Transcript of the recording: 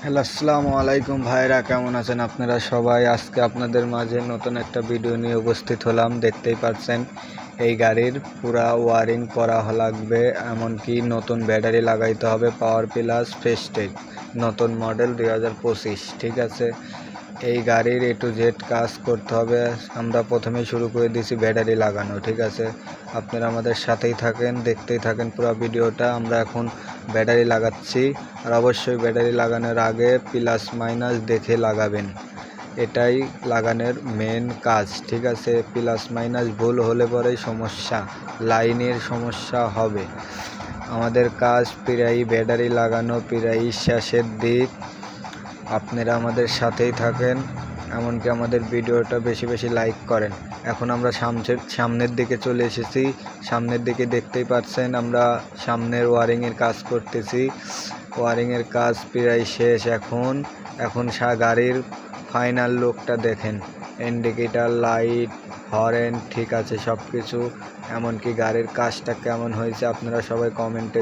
Hello, আসসালামু আলাইকুম ভাইরা, কেমন আছেন আপনারা সবাই? আজকে আপনাদের মাঝে নতুন একটা ভিডিও নিয়ে উপস্থিত হলাম। দেখতেই পাচ্ছেন এই গাড়ির পুরা ওয়ারিং করা লাগবে, এমনকি নতুন ব্যাটারি লাগাইতে হবে, পাওয়ার প্লাস ফেস্টেক, নতুন মডেল 2025। ঠিক আছে, এই গাড়ির A to Z কাজ করতে হবে। আমরা প্রথমে শুরু করে দিয়েছি ব্যাটারি লাগানো। ঠিক আছে, আপনারা আমাদের সাথেই থাকেন, দেখতেই থাকেন পুরো ভিডিওটা। আমরা এখন ব্যাটারি লাগাচ্ছি, আর অবশ্যই ব্যাটারি লাগানোর আগে প্লাস মাইনাস দেখে লাগাবেন, এটাই লাগানোর মেন কাজ। ঠিক আছে, প্লাস মাইনাস ভুল হলে পরেই সমস্যা, লাইনের সমস্যা হবে। আমাদের কাজ প্রায় ব্যাটারি লাগানো প্রায় শেষের দিক। আপনারা আমাদের সাথেই থাকেন, এমনকি আমাদের ভিডিওটা বেশি বেশি লাইক করেন। এখন আমরা সামনের দিকে চলে এসেছি। সামনের দিকে দেখতেই পাচ্ছেন আমরা সামনের ওয়ারিংয়ের কাজ করতেছি। ওয়ারিংয়ের কাজ প্রায় শেষ। এখন গাড়ির ফাইনাল লুকটা দেখেন, ইন্ডিকেটার, লাইট, হর্ন ঠিক আছে সব কিছু। এমনকি গাড়ির কাজটা কেমন হয়েছে আপনারা সবাই কমেন্টে